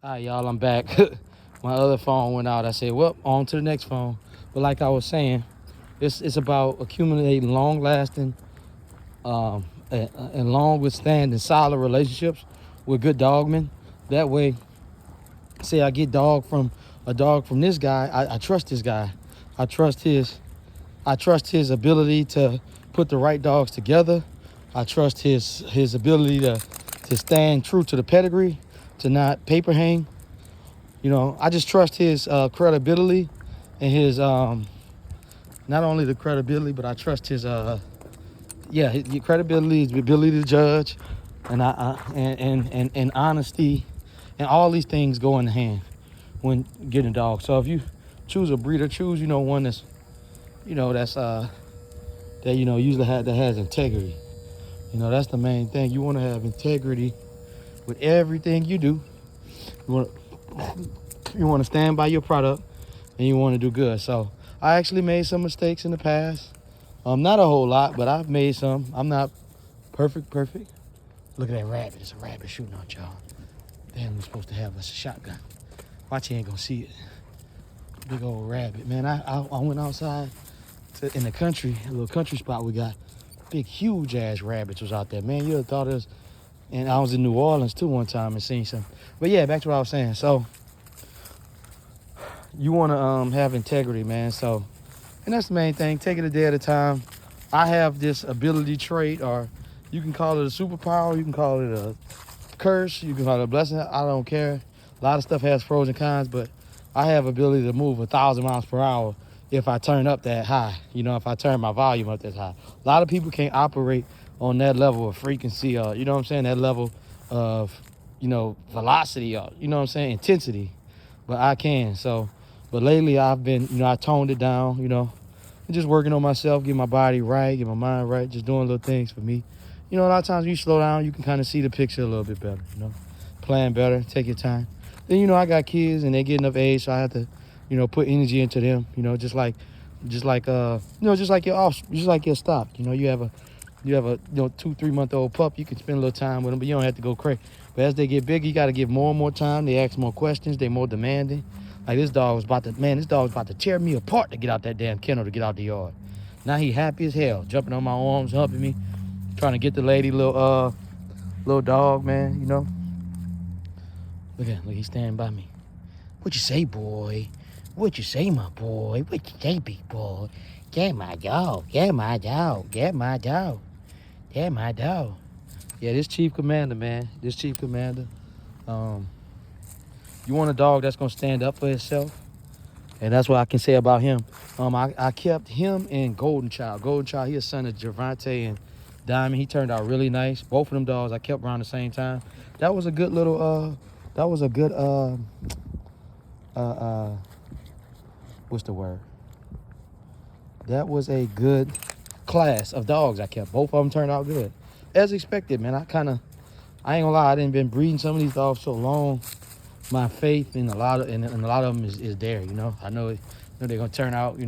All right, y'all, I'm back. My other phone went out. I said, well, on to the next phone. But like I was saying, it's about accumulating long-lasting and long-withstanding solid relationships with good dogmen. That way, say I get a dog from this guy, I trust this guy. I trust his ability to put the right dogs together. I trust his ability to stand true to the pedigree, to not paper hang. You know, I just trust his credibility and his not only the credibility, but I trust his his credibility, his ability to judge, and and honesty, and all these things go in hand when getting a dog. So if you choose a breeder, choose one that's usually that has integrity. That's the main thing. You want to have integrity with everything you do. You want to stand by your product, and you want to do good. So I actually made some mistakes in the past. Not a whole lot, but I've made some. I'm not perfect. Look at that rabbit. It's a rabbit shooting at y'all. Damn, we're supposed to have us a shotgun. Watch, you ain't gonna see it. Big old rabbit, man. I went outside in the country, a little country spot we got. Big, huge ass rabbits was out there, man. You'd have thought it was. And I was in New Orleans too one time and seen some. But yeah, back to what I was saying. So you want to have integrity, man. So, and that's the main thing. Take it a day at a time. I have this ability trait, or you can call it a superpower. You can call it a curse. You can call it a blessing. I don't care. A lot of stuff has pros and cons, but I have ability to move 1,000 miles per hour if I turn up that high. If I turn my volume up that high. A lot of people can't operate on that level of frequency, or that level of velocity, or intensity. But I can. So, but lately I've been, I toned it down, just working on myself, get my body right, get my mind right, just doing little things for me. A lot of times when you slow down, you can kind of see the picture a little bit better, plan better, take your time. Then, I got kids and they get enough age, so I have to, put energy into them, just like your stock. You have a 2-3 month old pup. You can spend a little time with them, but you don't have to go crazy. But as they get bigger, you got to give more and more time. They ask more questions. They more demanding. Like this dog was about to tear me apart to get out that damn kennel, to get out the yard. Now he happy as hell, jumping on my arms, humping me, trying to get the lady little dog, man. Look, he's standing by me. What you say, boy? What you say, my boy? What you say, big boy? Get my dog. Get my dog. Get my dog. Get my dog. Yeah, this Chief Commander, man. This Chief Commander. You want a dog that's gonna stand up for himself, and that's what I can say about him. I kept him and Golden Child. Golden Child, he's a son of Javante and Diamond. He turned out really nice. Both of them dogs I kept around the same time. That was a good little. That was a good. What's the word? That was a good class of dogs I kept. Both of them turned out good, as expected, man. I ain't gonna lie, I didn't been breeding some of these dogs so long. My faith in a lot of them is there, I know they're gonna turn out,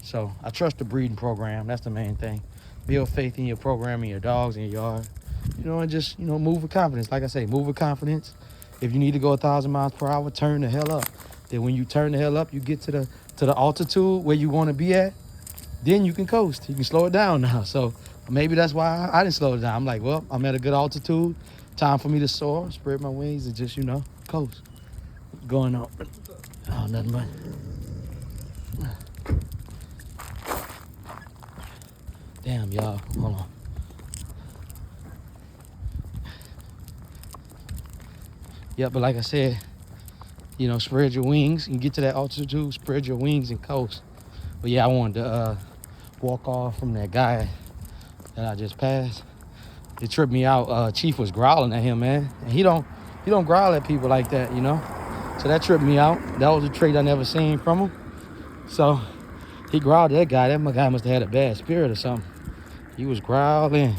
So I trust the breeding program. That's the main thing. Build faith in your program and your dogs in your yard, and just move with confidence. Like I say, move with confidence. If you need to go 1,000 miles per hour, turn the hell up. Then when you turn the hell up, you get to the altitude where you want to be at. Then you can coast. You can slow it down now. So maybe that's why I didn't slow it down. I'm like, well, I'm at a good altitude. Time for me to soar, spread my wings, and just, coast. Going on. Oh, nothing but. Damn, y'all. Hold on. Yeah, but like I said, spread your wings. You can get to that altitude, spread your wings and coast. But yeah, I wanted to walk off from that guy that I just passed. It tripped me out. Chief was growling at him, man. And he don't growl at people like that, So that tripped me out. That was a trait I never seen from him. So he growled at that guy. That guy must have had a bad spirit or something. He was growling.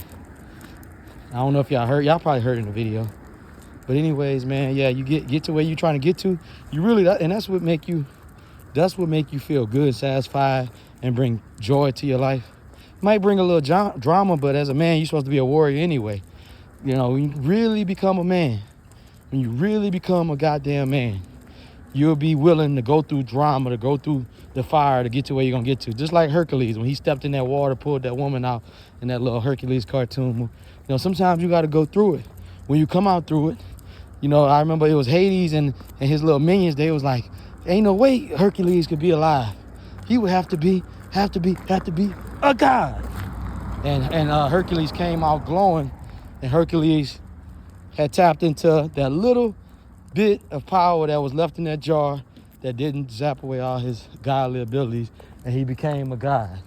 I don't know if y'all heard. Y'all probably heard in the video. But anyways, man, yeah, you get to where you're trying to get to. You really, and that's what make you feel good, satisfied, and bring joy to your life. Might bring a little drama, but as a man, you're supposed to be a warrior anyway. You really become a man when you really become a goddamn man, you'll be willing to go through drama, to go through the fire to get to where you're gonna get to. Just like Hercules, when he stepped in that water, pulled that woman out in that little Hercules cartoon. You know, sometimes you gotta go through it. When you come out through it, you know, I remember it was Hades and his little minions, they was like, ain't no way Hercules could be alive. He would have to be a god. And Hercules came out glowing, and Hercules had tapped into that little bit of power that was left in that jar that didn't zap away all his godly abilities, and he became a god,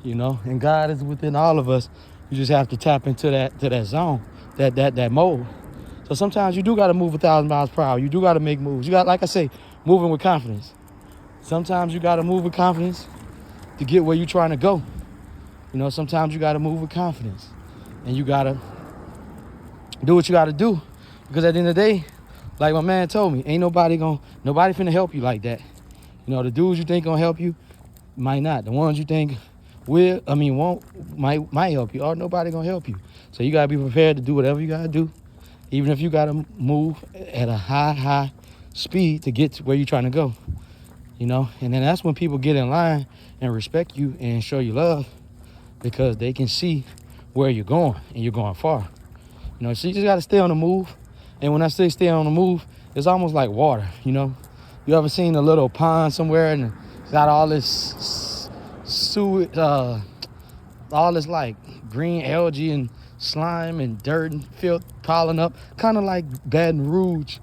you know. And God is within all of us. You just have to tap into that zone, that mode. So sometimes you do got to move 1,000 miles per hour. You do got to make moves. You got, like I say, moving with confidence. Sometimes you got to move with confidence to get where you're trying to go. You know, sometimes you got to move with confidence, and you got to do what you got to do, because at the end of the day, like my man told me, ain't nobody finna help you like that. You know, the dudes you think gonna help you might not. The ones you think might help you, or nobody gonna help you. So you gotta be prepared to do whatever you gotta do, even if you gotta move at a high speed to get to where you're trying to go. You know, and then that's when people get in line and respect you and show you love, because they can see where you're going, and you're going far. You know, so you just gotta stay on the move. And when I say stay on the move, it's almost like water, you know? You ever seen a little pond somewhere and it's got all this sewage, all this like green algae and slime and dirt and filth piling up, kind of like Baton Rouge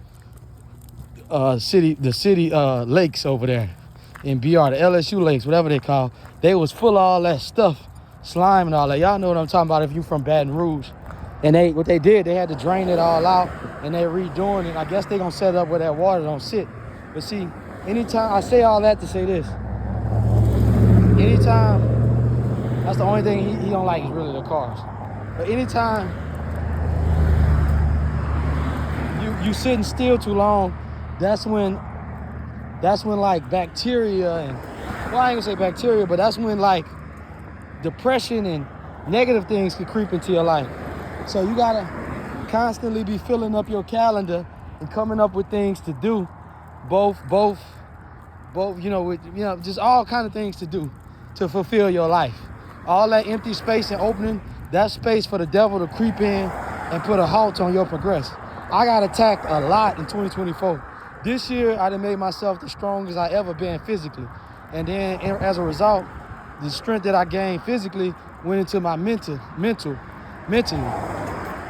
the city lakes over there in BR, the LSU lakes, whatever they call. They was full of all that stuff, slime and all that. Y'all know what I'm talking about if you from Baton Rouge. And what they did, they had to drain it all out, and they're redoing it. I guess they're gonna set it up where that water don't sit. But see, anytime, I say all that to say this, anytime, that's the only thing he don't like is really the cars. But anytime you sitting still too long, that's when like bacteria and, well, I ain't gonna say bacteria, but that's when like depression and negative things could creep into your life. So you gotta constantly be filling up your calendar and coming up with things to do, both, you know, just all kind of things to do to fulfill your life. All that empty space and opening, that space for the devil to creep in and put a halt on your progress. I got attacked a lot in 2024. This year, I done made myself the strongest I ever been physically. And then as a result, the strength that I gained physically went into my mentally.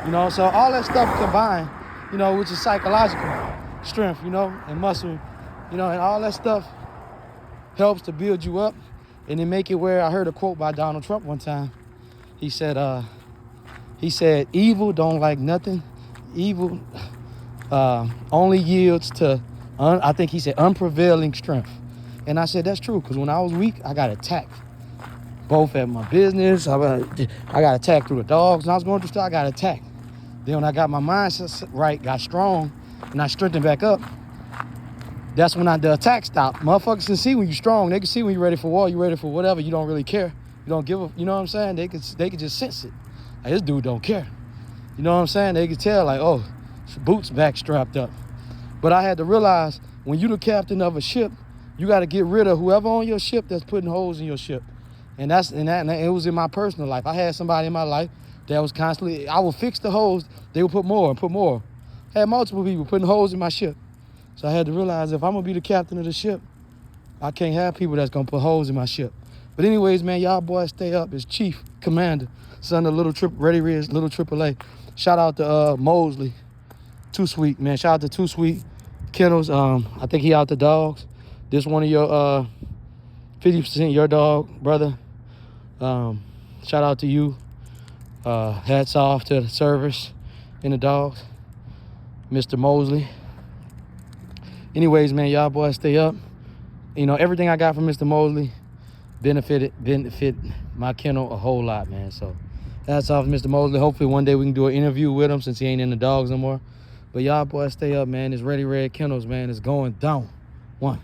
You know, so all that stuff combined, you know, which is psychological strength, you know, and muscle, you know, and all that stuff helps to build you up and then make it where, I heard a quote by Donald Trump one time. He said, evil don't like nothing. Evil only yields to, I think he said, unprevailing strength. And I said, that's true, because when I was weak, I got attacked. Both at my business, I got attacked through the dogs. When I was going through stuff, I got attacked. Then when I got my mindset right, got strong, and I strengthened back up, that's when the attack stopped. Motherfuckers can see when you're strong. They can see when you're ready for war, you're ready for whatever. You don't really care. You don't give a, you know what I'm saying? They could just sense it. Like, this dude don't care. You know what I'm saying? They could tell, like, oh, his boots back strapped up. But I had to realize, when you're the captain of a ship, you got to get rid of whoever on your ship that's putting holes in your ship. And it was in my personal life. I had somebody in my life that was constantly, I would fix the holes, they would put more and put more. I had multiple people putting holes in my ship. So I had to realize, if I'm gonna be the captain of the ship, I can't have people that's gonna put holes in my ship. But anyways, man, y'all boys stay up. It's Chief Commander, son of Little Reddy Ridge, Little AAA. Shout out to Mosley, Too Sweet, man. Shout out to Too Sweet, Kennels. I think he out the dogs. This one of your 50% your dog, brother. Shout out to you. Hats off to the service and the dogs, Mr. Mosley. Anyways, man, y'all boys stay up. You know, everything I got from Mr. Mosley benefit my kennel a whole lot, man. So hats off to Mr. Mosley. Hopefully one day we can do an interview with him, since he ain't in the dogs no more. But y'all boys stay up, man. It's Reddy Red Kennels, man. It's going down. One.